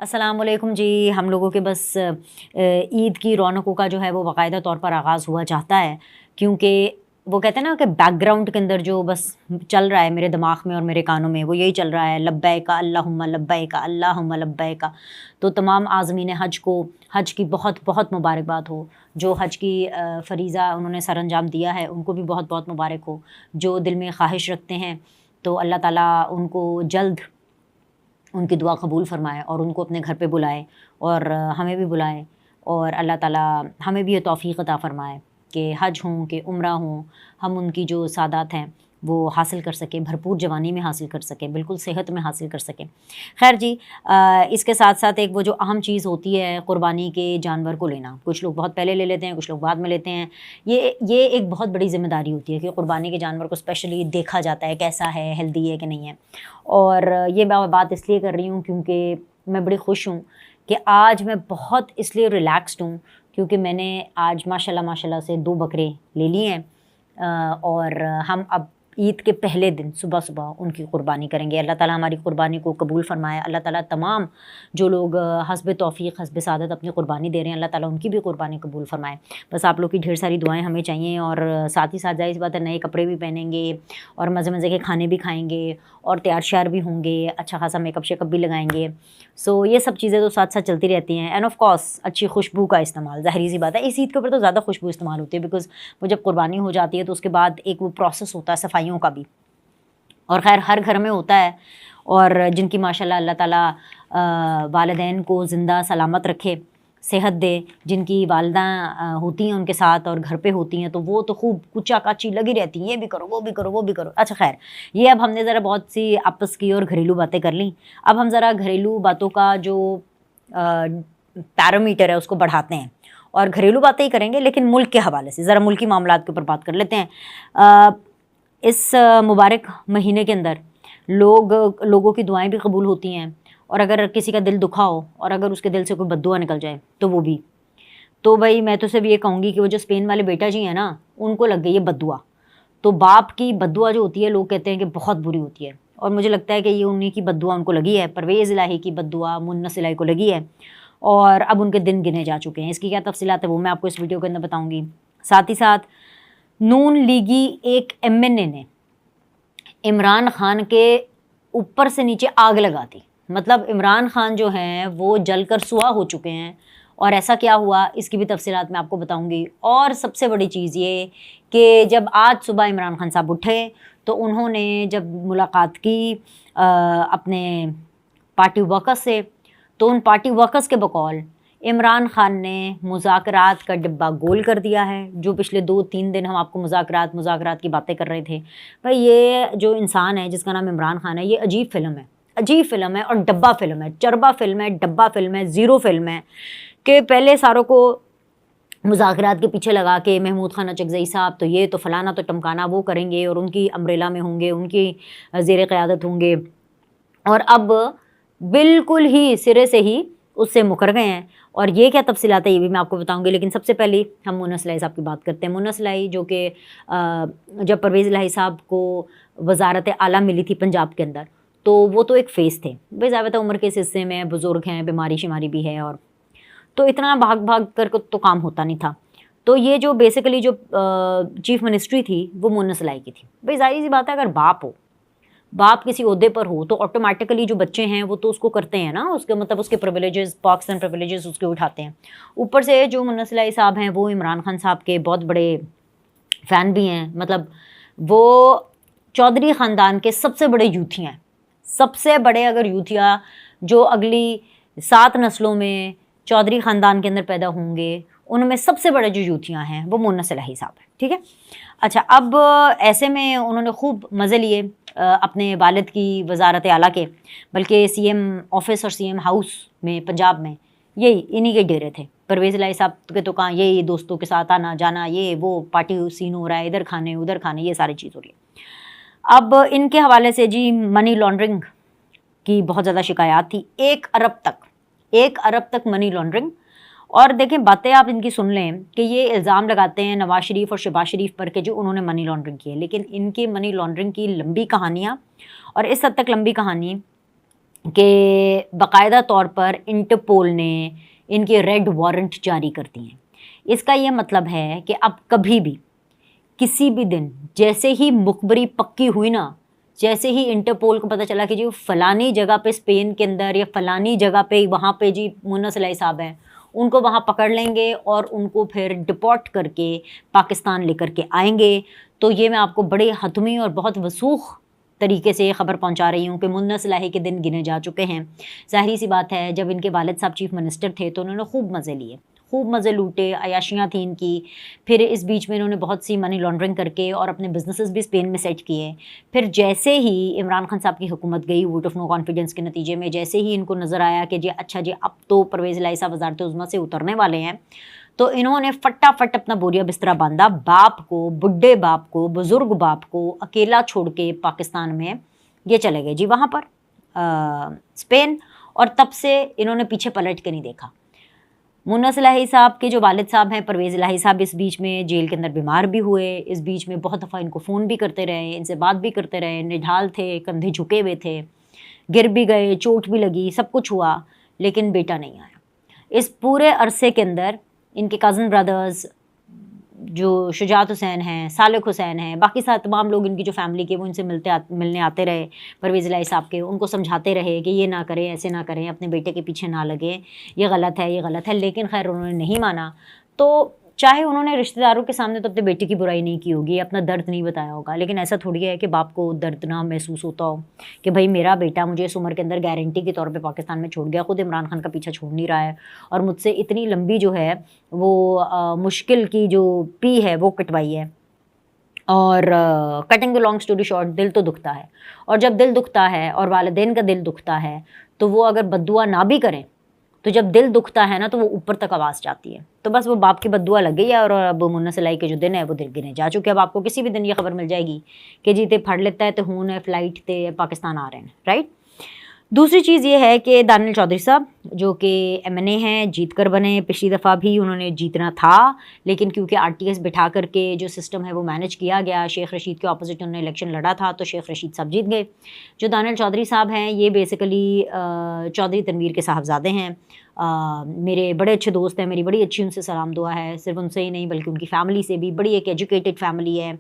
السلام علیکم جی. ہم لوگوں کے بس عید کی رونقوں کا جو ہے وہ باقاعدہ طور پر آغاز ہوا چاہتا ہے، کیونکہ وہ کہتے ہیں نا کہ بیک گراؤنڈ کے اندر جو بس چل رہا ہے میرے دماغ میں اور میرے کانوں میں، وہ یہی چل رہا ہے لبیک اللہم لبیک اللہم لبیک. تو تمام عازمین حج کو حج کی بہت بہت مبارکباد ہو. جو حج کی فریضہ انہوں نے سر انجام دیا ہے ان کو بھی بہت بہت مبارک ہو. جو دل میں خواہش رکھتے ہیں تو اللہ تعالیٰ ان کو جلد ان کی دعا قبول فرمائے اور ان کو اپنے گھر پہ بلائے اور ہمیں بھی بلائے، اور اللہ تعالیٰ ہمیں بھی یہ توفیق عطا فرمائے کہ حج ہوں کہ عمرہ ہوں، ہم ان کی جو سعادات ہیں وہ حاصل کر سکیں، بھرپور جوانی میں حاصل کر سکیں، بالکل صحت میں حاصل کر سکیں. خیر جی، اس کے ساتھ ساتھ ایک وہ جو اہم چیز ہوتی ہے قربانی کے جانور کو لینا. کچھ لوگ بہت پہلے لے لیتے ہیں، کچھ لوگ بعد میں لیتے ہیں. یہ ایک بہت بڑی ذمہ داری ہوتی ہے کہ قربانی کے جانور کو اسپیشلی دیکھا جاتا ہے کیسا ہے، ہیلدی ہے کہ نہیں ہے. اور یہ میں بات اس لیے کر رہی ہوں کیونکہ میں بڑی خوش ہوں کہ آج میں بہت اس لیے ریلیکسڈ ہوں کیونکہ میں نے آج ماشاءاللہ سے 2 بکرے لے لیے ہیں، اور ہم اب عید کے پہلے دن صبح ان کی قربانی کریں گے. اللہ تعالیٰ ہماری قربانی کو قبول فرمائے. اللہ تعالیٰ تمام جو لوگ حسب توفیق حسب سعادت اپنی قربانی دے رہے ہیں، اللہ تعالیٰ ان کی بھی قربانی قبول فرمائے. بس آپ لوگ کی ڈھیر ساری دعائیں ہمیں چاہیے، اور ساتھ ہی ساتھ ظاہر سی بات ہے نئے کپڑے بھی پہنیں گے اور مزے کے کھانے بھی کھائیں گے اور تیار شیار بھی ہوں گے، اچھا خاصا میک اپ شیک اپ بھی لگائیں گے. سو یہ سب چیزیں تو ساتھ ساتھ چلتی رہتی ہیں. اینڈ آف کورس اچھی خوشبو کا استعمال، ظاہری سی بات ہے اس عید کے اوپر تو زیادہ خوشبو استعمال ہوتی ہے، بیکاز وہ جب قربانی ہو جاتی ہے تو اس کے بعد ایک وہ پروسیس ہوتا ہے صفائیوں کا بھی، اور خیر ہر گھر میں ہوتا ہے. اور جن کی ماشاءاللہ اللہ تعالیٰ والدین کو زندہ سلامت رکھے، صحت دے، جن کی والدہ ہوتی ہیں ان کے ساتھ اور گھر پہ ہوتی ہیں تو وہ تو خوب کچا کاچی لگی رہتی ہیں، یہ بھی کرو وہ بھی کرو وہ بھی کرو. اچھا خیر، یہ اب ہم نے ذرا بہت سی آپس کی اور گھریلو باتیں کر لیں. اب ہم ذرا گھریلو باتوں کا جو پیرامیٹر ہے اس کو بڑھاتے ہیں اور گھریلو باتیں ہی کریں گے لیکن ملک کے حوالے سے ذرا ملکی معاملات کے اوپر بات کر لیتے ہیں. اس مبارک مہینے کے اندر لوگوں کی دعائیں بھی قبول ہوتی ہیں، اور اگر کسی کا دل دکھا ہو اور اگر اس کے دل سے کوئی بد دعا نکل جائے تو وہ بھی، تو بھائی میں تو صرف یہ کہوں گی کہ وہ جو اسپین والے بیٹا جی ہیں نا، ان کو لگ گئی ہے بد دعا. تو باپ کی بد دعا جو ہوتی ہے لوگ کہتے ہیں کہ بہت بری ہوتی ہے، اور مجھے لگتا ہے کہ یہ انہی کی بد دعا ان کو لگی ہے. پرویز الہی کی بد دعا منس الہی کو لگی ہے، اور اب ان کے دن گنے جا چکے ہیں. اس کی کیا تفصیلات ہے وہ میں آپ کو اس ویڈیو کے اندر بتاؤں گی. ساتھ ہی ساتھ نون لیگی ایک MNA نے عمران خان کے اوپر سے نیچے آگ لگا دی. مطلب عمران خان جو ہیں وہ جل کر سوا ہو چکے ہیں، اور ایسا کیا ہوا اس کی بھی تفصیلات میں آپ کو بتاؤں گی. اور سب سے بڑی چیز یہ کہ جب آج صبح عمران خان صاحب اٹھے تو انہوں نے جب ملاقات کی اپنے پارٹی ورکرز سے، تو ان پارٹی ورکرز کے بقول عمران خان نے مذاکرات کا ڈبہ گول کر دیا ہے. جو پچھلے 2-3 دن ہم آپ کو مذاکرات کی باتیں کر رہے تھے، بھائی یہ جو انسان ہے جس کا نام عمران خان ہے، یہ عجیب فلم ہے اور ڈبہ فلم ہے، چربا فلم ہے، ڈبہ فلم ہے، زیرو فلم ہے. کہ پہلے ساروں کو مذاکرات کے پیچھے لگا کے محمود خان اچکزئی صاحب تو یہ تو فلانا تو ٹمکانا وہ کریں گے اور ان کی امبریلا میں ہوں گے، ان کی زیر قیادت ہوں گے، اور اب بالکل ہی سرے سے ہی اس سے مکر گئے ہیں. اور یہ کیا تفصیلات ہے یہ بھی میں آپ کو بتاؤں گی. لیکن سب سے پہلے ہم منس الہی صاحب کی بات کرتے ہیں. منس الہی جو کہ جب پرویز الہی صاحب کو وزارت اعلیٰ ملی تھی پنجاب کے اندر، تو وہ تو ایک فیس تھے. بھائی ضابطہ عمر کے اس حصے میں بزرگ ہیں، بیماری شماری بھی ہے، اور تو اتنا بھاگ کر تو کام ہوتا نہیں تھا. تو یہ جو بیسیکلی جو چیف منسٹری تھی وہ منس الہی کی تھی. بھائی ظاہر سی بات ہے اگر باپ کسی عہدے پر ہو تو آٹومیٹیکلی جو بچے ہیں وہ تو اس کو کرتے ہیں نا، اس کے مطلب اس کے پریویلیجز، پاکس اینڈ پریویلیجز اس کے اٹھاتے ہیں. اوپر سے جو منس الہی صاحب ہیں وہ عمران خان صاحب کے بہت بڑے فین بھی ہیں. مطلب وہ چودھری خاندان کے سب سے بڑے یوتھی ہیں، سب سے بڑے اگر یوتھیا جو اگلی 7 نسلوں میں چودھری خاندان کے اندر پیدا ہوں گے، ان میں سب سے بڑے جو یوتھیاں ہیں وہ منس الہی صاحب ہیں. ٹھیک ہے. اچھا، اب ایسے میں انہوں نے خوب مزے لیے اپنے والد کی وزارت اعلیٰ کے، بلکہ CM آفس اور CM ہاؤس میں پنجاب میں یہی انہی کے ڈیرے تھے. پرویز الہی صاحب کے تو کہاں، یہی دوستوں کے ساتھ آنا جانا، یہ وہ پارٹی سین ہو رہا ہے، ادھر کھانے ادھر کھانے، یہ ساری چیز ہو رہی ہے. اب ان کے حوالے سے جی منی لانڈرنگ کی بہت زیادہ شکایات تھی. 1 ارب تک منی لانڈرنگ. اور دیکھیں باتیں آپ ان کی سن لیں کہ یہ الزام لگاتے ہیں نواز شریف اور شہباز شریف پر کہ جو انہوں نے منی لانڈرنگ کی ہے، لیکن ان کی منی لانڈرنگ کی لمبی کہانیاں، اور اس حد تک لمبی کہانی کہ باقاعدہ طور پر انٹرپول نے ان کے ریڈ وارنٹ جاری کر دیے ہیں۔ اس کا یہ مطلب ہے کہ اب کبھی بھی کسی بھی دن جیسے ہی مخبری پکی ہوئی نا، جیسے ہی انٹرپول کو پتہ چلا کہ جی فلانی جگہ پہ اسپین کے اندر یا فلانی جگہ پہ وہاں پہ جی مونس الہی صاحب ہیں، ان کو وہاں پکڑ لیں گے اور ان کو پھر ڈپورٹ کر کے پاکستان لے کر کے آئیں گے۔ تو یہ میں آپ کو بڑے حتمی اور بہت وثوق طریقے سے یہ خبر پہنچا رہی ہوں کہ مونس الہی کے دن گنے جا چکے ہیں۔ ظاہری سی بات ہے، جب ان کے والد صاحب چیف منسٹر تھے تو انہوں نے خوب مزے لیے، خوب مزے لوٹے، عیاشیاں تھیں ان کی۔ پھر اس بیچ میں انہوں نے بہت سی منی لانڈرنگ کر کے اور اپنے بزنسز بھی اسپین میں سیٹ کیے۔ پھر جیسے ہی عمران خان صاحب کی حکومت گئی ووٹ آف نو کانفیڈنس کے نتیجے میں، جیسے ہی ان کو نظر آیا کہ جی اچھا جی اب تو پرویز الہی صاحب وزارت عظمیٰ سے اترنے والے ہیں، تو انہوں نے فٹافٹ اپنا بوریا بسترا باندھا، باپ کو، بڈھے باپ کو، بزرگ باپ کو اکیلا چھوڑ کے پاکستان میں یہ چلے گئے جی وہاں پر اسپین، اور تب سے انہوں نے پیچھے پلٹ کے نہیں دیکھا۔ مونس الہی صاحب کے جو والد صاحب ہیں پرویز الہی صاحب، اس بیچ میں جیل کے اندر بیمار بھی ہوئے، اس بیچ میں بہت دفعہ ان کو فون بھی کرتے رہے، ان سے بات بھی کرتے رہے، نڈھال تھے، کندھے جھکے ہوئے تھے، گر بھی گئے، چوٹ بھی لگی، سب کچھ ہوا، لیکن بیٹا نہیں آیا۔ اس پورے عرصے کے اندر ان کے کزن برادرز جو شجاعت حسین ہیں، صالح حسین ہیں، باقی سارے تمام لوگ ان کی جو فیملی کے، وہ ان سے ملنے آتے رہے پرویز الہی صاحب کے، ان کو سمجھاتے رہے کہ یہ نہ کریں، ایسے نہ کریں، اپنے بیٹے کے پیچھے نہ لگیں، یہ غلط ہے، یہ غلط ہے، لیکن خیر انہوں نے نہیں مانا۔ تو چاہے انہوں نے رشتہ داروں کے سامنے تو اپنے بیٹے کی برائی نہیں کی ہوگی، اپنا درد نہیں بتایا ہوگا، لیکن ایسا تھوڑی ہے کہ باپ کو درد نہ محسوس ہوتا ہو کہ بھائی میرا بیٹا مجھے اس عمر کے اندر گارنٹی کے طور پہ پاکستان میں چھوڑ گیا، خود عمران خان کا پیچھا چھوڑ نہیں رہا ہے، اور مجھ سے اتنی لمبی جو ہے وہ مشکل کی جو پی ہے وہ کٹوائی ہے۔ اور کٹنگ لانگ اسٹوری شارٹ، دل تو دکھتا ہے، اور جب دل دکھتا ہے اور والدین کا دل دکھتا ہے تو وہ اگر بد دعا نہ بھی کریں تو جب دل دکھتا ہے نا تو وہ اوپر تک آواز جاتی ہے۔ تو بس وہ باپ کی بد دعا لگ گئی ہے، اور اب مونس الہی کے جو دن ہے وہ دل گنے جا چکے۔ اب آپ کو کسی بھی دن یہ خبر مل جائے گی کہ جی تے پھڑ لیتا ہے تو ہون ہے فلائٹ تے پاکستان آ رہے ہیں، رائٹ۔ دوسری چیز یہ ہے کہ دانیال چودھری صاحب جو کہ ایم این اے ہیں، جیت کر بنے، پچھلی دفعہ بھی انہوں نے جیتنا تھا، لیکن کیونکہ آر ٹی ایس بٹھا کر کے جو سسٹم ہے وہ مینج کیا گیا، شیخ رشید کے اپوزٹ انہوں نے الیکشن لڑا تھا تو شیخ رشید صاحب جیت گئے۔ جو دانیال چودھری صاحب ہیں یہ بیسیکلی چودھری تنویر کے صاحبزادے ہیں، میرے بڑے اچھے دوست ہیں، میری بڑی اچھی ان سے سلام دعا ہے، صرف ان سے ہی نہیں بلکہ ان کی فیملی سے بھی، بڑی ایک ایجوکیٹڈ فیملی ہے،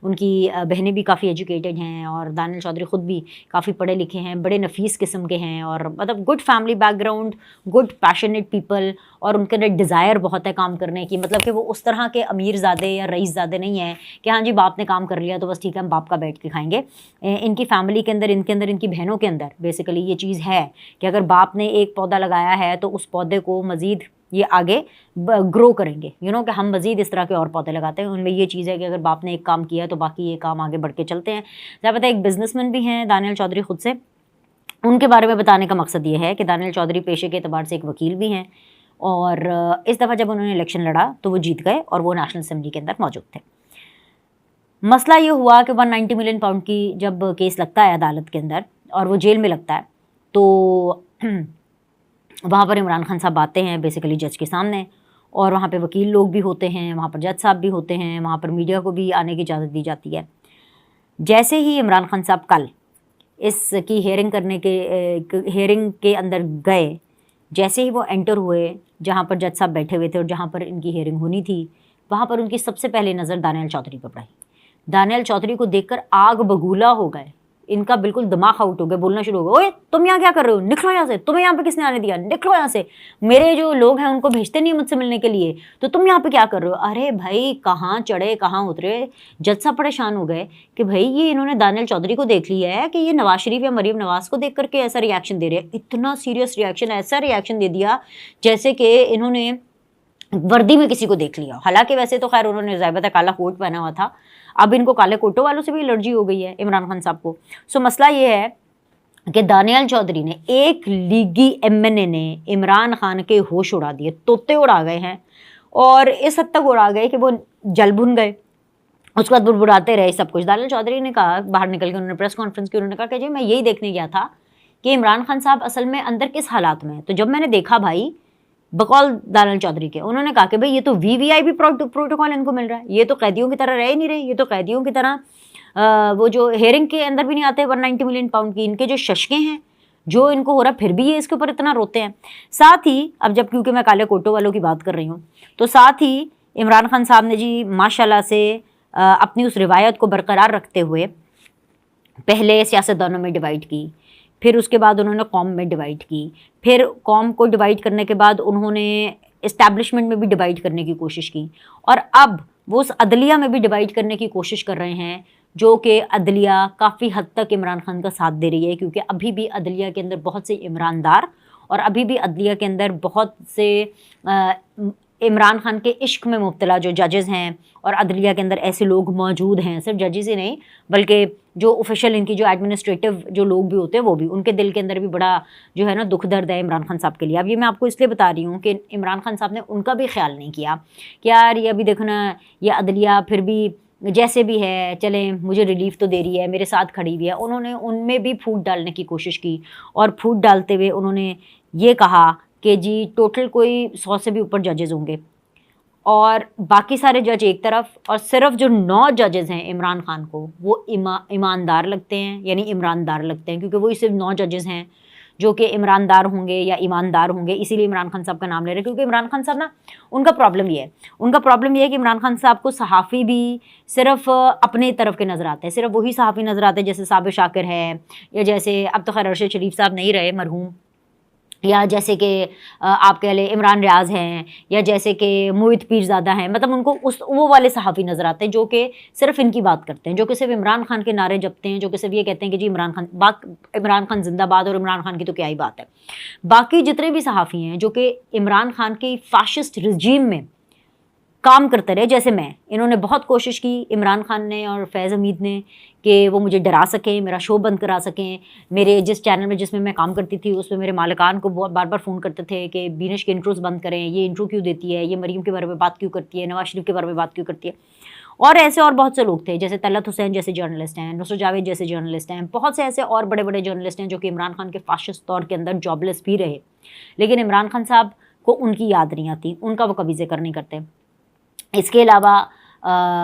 ان کی بہنیں بھی کافی ایجوکیٹڈ ہیں، اور دانیال چودھری خود بھی کافی پڑھے لکھے ہیں، بڑے نفیس قسم کے ہیں، اور مطلب good family back ground, good passionate people, اور ان کے اندر ڈیزائر بہت ہے کام کرنے کی، مطلب کہ وہ اس طرح کے امیر زادے یا رئیس زادے نہیں ہیں کہ ہاں جی باپ نے کام کر لیا تو بس ٹھیک ہے ہم باپ کا بیٹھ کے کھائیں گے۔ ان کی فیملی کے اندر ان کی بہنوں کے اندر بیسیکلی یہ چیز ہے کہ اگر باپ نے ایک پودا لگایا ہے تو اس پودے کو مزید یہ آگے گرو کریں گے، کہ ہم مزید اس طرح کے اور پودے لگاتے ہیں۔ ان میں یہ چیز ہے کہ اگر باپ نے ایک کام کیا تو باقی یہ کام آگے بڑھ کے چلتے ہیں۔ ظاہر بات ہے ایک بزنس مین بھی ہیں دانیال چودھری خود سے، ان کے بارے میں بتانے کا مقصد یہ ہے کہ دانیال چودھری پیشے کے اعتبار سے ایک وکیل بھی ہیں، اور اس دفعہ جب انہوں نے الیکشن لڑا تو وہ جیت گئے اور وہ نیشنل اسمبلی کے اندر موجود تھے۔ مسئلہ یہ ہوا کہ 190 ملین پاؤنڈ کی جب کیس لگتا ہے عدالت کے اندر اور وہ جیل میں لگتا ہے تو وہاں پر عمران خان صاحب آتے ہیں بیسیکلی جج کے سامنے، اور وہاں پہ وکیل لوگ بھی ہوتے ہیں، وہاں پر جج صاحب بھی ہوتے ہیں، وہاں پر میڈیا کو بھی آنے کی اجازت دی جاتی ہے۔ جیسے ہی عمران خان صاحب کل اس کی ہیئرنگ کے اندر گئے، جیسے ہی وہ انٹر ہوئے جہاں پر جج صاحب بیٹھے ہوئے تھے اور جہاں پر ان کی ہیئرنگ ہونی تھی، وہاں پر ان کی سب سے پہلے نظر دانیال چودھری پر پڑی۔ دانیال چودھری کو دیکھ کر آگ بگولا ہو گئے، ان کا بالکل دماغ آؤٹ ہو گیا، بولنا شروع ہو گئے، اوے تم یہاں کیا کر رہے ہو، نکلو یہاں سے، تمہیں یہاں پہ کس نے آنے دیا، نکلو یہاں سے، میرے جو لوگ ہیں ان کو بھیجتے نہیں مجھ سے ملنے کے لیے، تو تم یہاں پہ کیا کر رہے ہو۔ ارے بھائی کہاں چڑھے کہاں اترے، جج صاحب پریشان ہو گئے کہ بھائی یہ انہوں نے دانیال چودھری کو دیکھ لیا ہے کہ یہ نواز شریف یا مریم نواز کو دیکھ کر کے ایسا ریاکشن دے رہے ہیں، اتنا سیریس ریاکشن، ایسا ریاکشن دے دیا جیسے کہ انہوں نے وردی میں کسی کو دیکھ لیا۔ حالانکہ ویسے تو خیر انہوں نے ضابطہ کالا کوٹ پہنا ہوا تھا، اب ان کو کالے کوٹوں والوں سے بھی الرجی ہو گئی ہے عمران خان صاحب کو۔ سو مسئلہ یہ ہے کہ دانیال چودھری نے، ایک لیگی ایم این اے نے عمران خان کے ہوش اڑا دیے، طوطے اڑا گئے ہیں، اور اس حد تک اڑا گئے کہ وہ جل بھن گئے۔ اس کے بعد بڑبڑاتے رہے سب کچھ۔ دانیال چودھری نے کہا باہر نکل کے، انہوں نے پریس کانفرنس کی، انہوں نے کہا کہ جی میں یہی دیکھنے گیا تھا کہ عمران خان صاحب اصل میں اندر کس حالات میں ہیں، تو جب میں نے دیکھا بھائی، بقول دانیال چودھری کے، انہوں نے کہا کہ بھائی یہ تو وی آئی پی پروٹوکول ان کو مل رہا ہے، یہ تو قیدیوں کی طرح رہ ہی نہیں رہے، یہ تو قیدیوں کی طرح وہ جو ہیئرنگ کے اندر بھی نہیں آتے 190 ملین پاؤنڈ کی، ان کے جو ششکیں ہیں جو ان کو ہو رہا ہے پھر بھی یہ اس کے اوپر اتنا روتے ہیں. ساتھ ہی اب جب کیونکہ میں کالے کوٹوں والوں کی بات کر رہی ہوں تو ساتھ ہی عمران خان صاحب نے جی ماشاء اللہ سے اپنی اس روایت کو برقرار رکھتے ہوئے پہلے سیاستدانوں میں ڈیوائڈ کی, پھر اس کے بعد انہوں نے قوم میں ڈیوائڈ کی, پھر قوم کو ڈیوائڈ کرنے کے بعد انہوں نے اسٹیبلشمنٹ میں بھی ڈیوائڈ کرنے کی کوشش کی, اور اب وہ اس عدلیہ میں بھی ڈیوائڈ کرنے کی کوشش کر رہے ہیں, جو کہ عدلیہ کافی حد تک عمران خان کا ساتھ دے رہی ہے, کیونکہ ابھی بھی عدلیہ کے اندر بہت سے عمران دار اور ابھی بھی عدلیہ کے اندر بہت سے عمران خان کے عشق میں مبتلا جو ججز ہیں اور عدلیہ کے اندر ایسے لوگ موجود ہیں, صرف ججز ہی نہیں بلکہ جو آفیشیل ان کی جو ایڈمنسٹریٹو جو لوگ بھی ہوتے ہیں وہ بھی, ان کے دل کے اندر بھی بڑا جو ہے نا دکھ درد ہے عمران خان صاحب کے لیے. اب یہ میں آپ کو اس لیے بتا رہی ہوں کہ عمران خان صاحب نے ان کا بھی خیال نہیں کیا کہ یار یہ ابھی دیکھو نا یہ عدلیہ پھر بھی جیسے بھی ہے چلیں مجھے ریلیف تو دے رہی ہے, میرے ساتھ کھڑی ہوئی ہے. انہوں نے ان میں بھی پھوٹ ڈالنے کی کوشش کی, اور پھوٹ ڈالتے ہوئے انہوں نے یہ کہا کہ جی ٹوٹل کوئی 100 سے بھی اوپر ججز ہوں گے, اور باقی سارے جج ایک طرف, اور صرف جو 9 ججز ہیں عمران خان کو وہ ایماندار لگتے ہیں, یعنی عمراندار لگتے ہیں, کیونکہ وہی صرف 9 ججز ہیں جو کہ عمراندار ہوں گے یا ایماندار ہوں گے, اسی لیے عمران خان صاحب کا نام لے رہے ہیں. کیونکہ عمران خان صاحب نا ان کا پرابلم یہ ہے کہ عمران خان صاحب کو صحافی بھی صرف اپنے طرف کے نظر آتے ہیں, صرف وہی صحافی نظر آتے ہیں جیسے صابر شاکر ہے, یا جیسے اب تو خیر ارشد شریف صاحب نہیں رہے مرحوم, یا جیسے کہ آپ کہہ لیں عمران ریاض ہیں, یا جیسے کہ موعد پیرزادہ ہیں. مطلب ان کو وہ والے صحافی نظر آتے ہیں جو کہ صرف ان کی بات کرتے ہیں, جو کہ صرف عمران خان کے نعرے جپتے ہیں, جو کہ صرف یہ کہتے ہیں کہ جی عمران خان زندہ باد, اور عمران خان کی تو کیا ہی بات ہے. باقی جتنے بھی صحافی ہیں جو کہ عمران خان کی فاشسٹ رجیم میں کام کرتے رہے, جیسے میں, انہوں نے بہت کوشش کی عمران خان نے اور فیض حمید نے کہ وہ مجھے ڈرا سکیں, میرا شو بند کرا سکیں. میرے جس چینل میں جس میں میں کام کرتی تھی اس میں میرے مالکان کو بار بار فون کرتے تھے کہ بینش کے انٹروز بند کریں, یہ انٹرو کیوں دیتی ہے, یہ مریم کے بارے میں بات کیوں کرتی ہے, نواز شریف کے بارے میں بات کیوں کرتی ہے. اور ایسے اور بہت سے لوگ تھے جیسے طلعت حسین جیسے جرنلسٹ ہیں, نصرت جاوید جیسے جرنلسٹ ہیں, بہت سے ایسے اور بڑے بڑے جرنلسٹ ہیں جو کہ عمران خان کے فاشسٹ دور کے اندر جاب لیس بھی رہے, لیکن عمران خان صاحب کو ان کی یاد نہیں آتی, ان کا وہ کبھی ذکر نہیں کرتے. اس کے علاوہ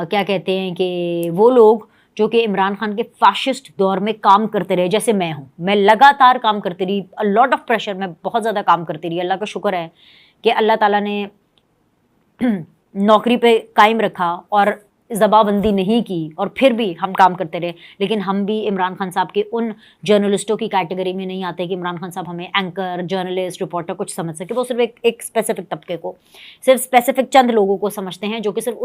کیا کہتے ہیں کہ وہ لوگ جو کہ عمران خان کے فاشسٹ دور میں کام کرتے رہے, جیسے میں ہوں, میں لگاتار کام کرتی رہی, لاٹ آف پریشر, میں بہت زیادہ کام کرتی رہی. اللہ کا شکر ہے کہ اللہ تعالیٰ نے نوکری پہ قائم رکھا اور زباں بندی نہیں کی, اور پھر بھی ہم کام کرتے رہے. لیکن ہم بھی عمران خان صاحب کے ان جرنلسٹوں کی کیٹیگری میں نہیں آتے کہ عمران خان صاحب ہمیں اینکر, جرنلسٹ, رپورٹر کچھ سمجھ سکے. وہ صرف ایک اسپیسیفک طبقے کو, صرف اسپیسیفک چند لوگوں کو سمجھتے ہیں جو کہ صرف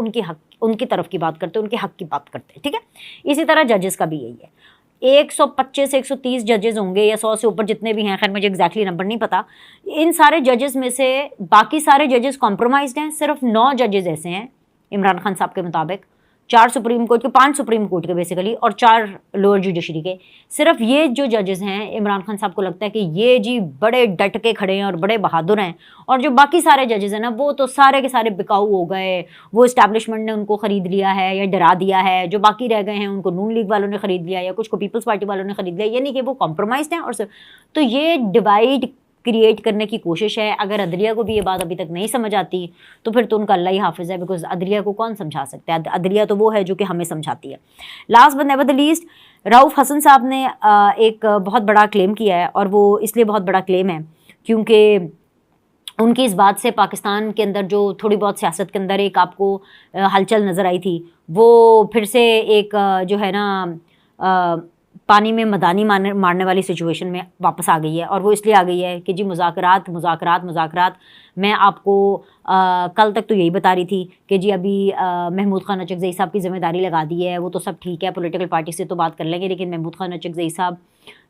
ان کی طرف کی بات کرتے ہیں, ان کے حق کی بات کرتے ہیں. ٹھیک ہے, اسی طرح ججز کا بھی یہی ہے. 125 130 ججز ہوں گے یا 100 سے اوپر جتنے بھی ہیں, خیر مجھے ایگزیکٹلی نمبر نہیں پتا. ان سارے ججز میں سے باقی سارے ججز کمپرومائزڈ ہیں, صرف 9 ججز ایسے ہیں عمران خان صاحب کے مطابق, 4 سپریم کورٹ کے, 5 سپریم کورٹ کے بیسیکلی, اور 4 لوور جوڈیشری کے. صرف یہ جو ججز ہیں عمران خان صاحب کو لگتا ہے کہ یہ جی بڑے ڈٹ کے کھڑے ہیں اور بڑے بہادر ہیں, اور جو باقی سارے ججز ہیں نا وہ تو سارے کے سارے بکاؤ ہو گئے, وہ اسٹیبلشمنٹ نے ان کو خرید لیا ہے یا ڈرا دیا ہے. جو باقی رہ گئے ہیں ان کو نون لیگ والوں نے خرید لیا, یا کچھ کو پیپلز پارٹی والوں نے خرید لیا, یعنی کہ وہ کمپرومائزڈ ہیں. اور تو یہ ڈیوائڈ کریٹ کرنے کی کوشش ہے. اگر عدلیہ کو بھی یہ بات ابھی تک نہیں سمجھ آتی تو پھر تو ان کا اللہ ہی حافظ ہے, بیکاز عدلیہ کو کون سمجھا سکتا ہے, عدلیہ تو وہ ہے جو کہ ہمیں سمجھاتی ہے. Last but never the least, Rauf Hasan صاحب نے ایک بہت بڑا کلیم کیا ہے, اور وہ اس لیے بہت بڑا کلیم ہے کیونکہ ان کی اس بات سے پاکستان کے اندر جو تھوڑی بہت سیاست کے اندر ایک آپ کو ہلچل نظر آئی تھی, وہ پھر سے ایک جو ہے نا پانی میں مدانی مارنے والی سچویشن میں واپس آ گئی ہے. اور وہ اس لیے آ گئی ہے کہ جی مذاکرات مذاکرات مذاکرات. میں آپ کو کل تک تو یہی بتا رہی تھی کہ جی ابھی محمود خان اچکزئی صاحب کی ذمہ داری لگا دی ہے, وہ تو سب ٹھیک ہے, پولیٹیکل پارٹی سے تو بات کر لیں گے, لیکن محمود خان اچکزئی صاحب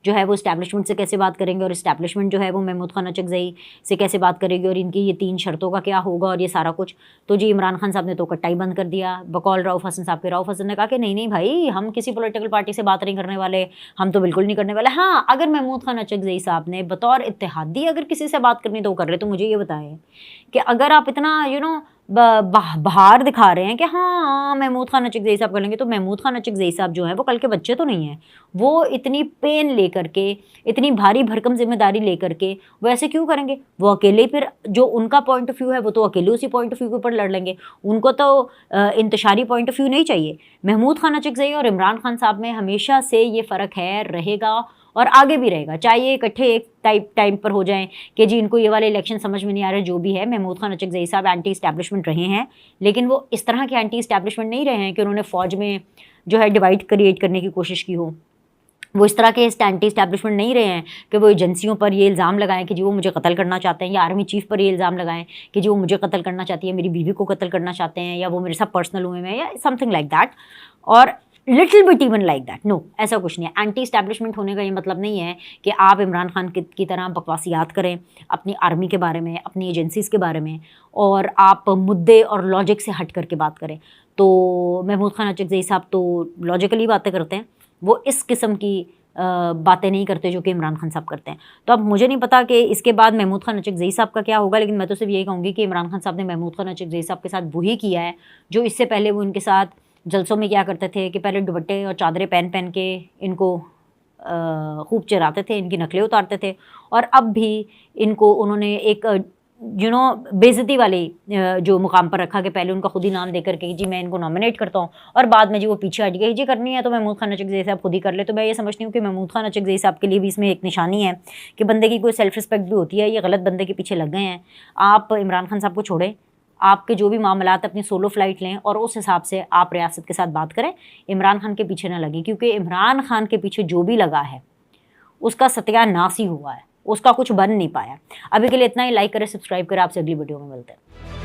جو ہے وہ اسٹیبلشمنٹ سے کیسے بات کریں گے, اور اسٹیبلشمنٹ جو ہے وہ محمود خان اچکزئی سے کیسے بات کرے گی, اور ان کی یہ 3 شرطوں کا کیا ہوگا, اور یہ سارا کچھ. تو جی عمران خان صاحب نے تو کٹائی بند کر دیا بقول رؤف حسن صاحب کے. رؤف حسن نے کہا کہ نہیں بھائی, ہم کسی پولیٹیکل پارٹی سے بات نہیں کرنے والے, ہم تو بالکل نہیں کرنے والے. ہاں اگر محمود خان اچکزئی صاحب نے بطور اتحادی اگر کسی سے بات کرنی تو وہ کر رہے, تو مجھے یہ بتائیں کہ اگر آپ اتنا بہار دکھا رہے ہیں کہ ہاں محمود خان اچکزئی صاحب کر لیں گے, تو محمود خان اچکزئی صاحب جو ہیں وہ کل کے بچے تو نہیں ہیں. وہ اتنی پین لے کر کے, اتنی بھاری بھرکم ذمہ داری لے کر کے وہ ایسے کیوں کریں گے؟ وہ اکیلے پھر جو ان کا پوائنٹ آف ویو ہے وہ تو اکیلے اسی پوائنٹ آف ویو کے اوپر لڑ لیں گے. ان کو تو انتشاری پوائنٹ آف ویو نہیں چاہیے. محمود خان اچکزئی اور عمران خان صاحب میں ہمیشہ سے یہ فرق ہے, رہے گا اور آگے بھی رہے گا، چاہے یہ اکٹھے ایک ٹائم پر ہو جائیں کہ جی ان کو یہ والے الیکشن سمجھ میں نہیں آ رہے، جو بھی ہے۔ محمود خان اچکزئی صاحب اینٹی اسٹیبلشمنٹ رہے ہیں، لیکن وہ اس طرح کے اینٹی اسٹیبلشمنٹ نہیں رہے ہیں کہ انہوں نے فوج میں جو ہے ڈیوائڈ کریٹ کرنے کی کوشش کی ہو۔ وہ اس طرح کے اینٹی اسٹیبلشمنٹ نہیں رہے ہیں کہ وہ ایجنسیوں پر یہ الزام لگائیں کہ جی وہ مجھے قتل کرنا چاہتے ہیں، یا آرمی چیف پر یہ الزام لگائیں کہ جی وہ مجھے قتل کرنا چاہتی ہے، میری بیوی کو قتل کرنا چاہتے ہیں، یا وہ میرے ساتھ پرسنل ہوئے ہیں، یا سم تھنگ لائک دیٹ، اور little bit even like that. No, ایسا کچھ نہیں ہے۔ اینٹی اسٹیبلشمنٹ ہونے کا یہ مطلب نہیں ہے کہ آپ عمران خان کی طرح بکواسیات کریں اپنی آرمی کے بارے میں، اپنی ایجنسیز کے بارے میں، اور آپ مدعے اور لاجک سے ہٹ کر کے بات کریں۔ تو محمود خان اچکزئی صاحب تو لاجیکلی باتیں کرتے ہیں، وہ اس قسم کی باتیں نہیں کرتے جو کہ عمران خان صاحب کرتے ہیں۔ تو اب مجھے نہیں پتا کہ اس کے بعد محمود خان اچکزئی صاحب کا کیا ہوگا، لیکن میں تو صرف یہی کہوں گی کہ عمران خان صاحب نے محمود خان اچکزئی صاحب کے ساتھ وہی کیا ہے جو اس سے پہلے وہ ان کے ساتھ جلسوں میں کیا کرتے تھے کہ پہلے دوپٹے اور چادریں پہن کے ان کو خوب چراتے تھے، ان کی نقلیں اتارتے تھے، اور اب بھی ان کو انہوں نے ایک بے عزتی والی جو مقام پر رکھا کہ پہلے ان کا خود ہی نام دے کر کے جی میں ان کو نامنیٹ کرتا ہوں، اور بعد میں جی وہ پیچھے ہٹ گئی، جی کرنی ہے تو محمود خان اچکزئی صاحب خود ہی کر لے۔ تو میں یہ سمجھتی ہوں کہ محمود خان اچکزئی صاحب کے لیے بھی اس میں ایک نشانی ہے کہ بندے کی کوئی سیلف رسپیکٹ بھی ہوتی ہے، یہ غلط بندے کے پیچھے لگ گئے ہیں۔ آپ عمران خان صاحب کو چھوڑیں، آپ کے جو بھی معاملات اپنی سولو فلائٹ لیں اور اس حساب سے آپ ریاست کے ساتھ بات کریں، عمران خان کے پیچھے نہ لگیں، کیونکہ عمران خان کے پیچھے جو بھی لگا ہے اس کا ستیہ ناش ہی ہوا ہے، اس کا کچھ بن نہیں پایا۔ ابھی کے لیے اتنا ہی، لائک کریں، سبسکرائب کریں، آپ سے اگلی ویڈیو میں ملتے ہیں۔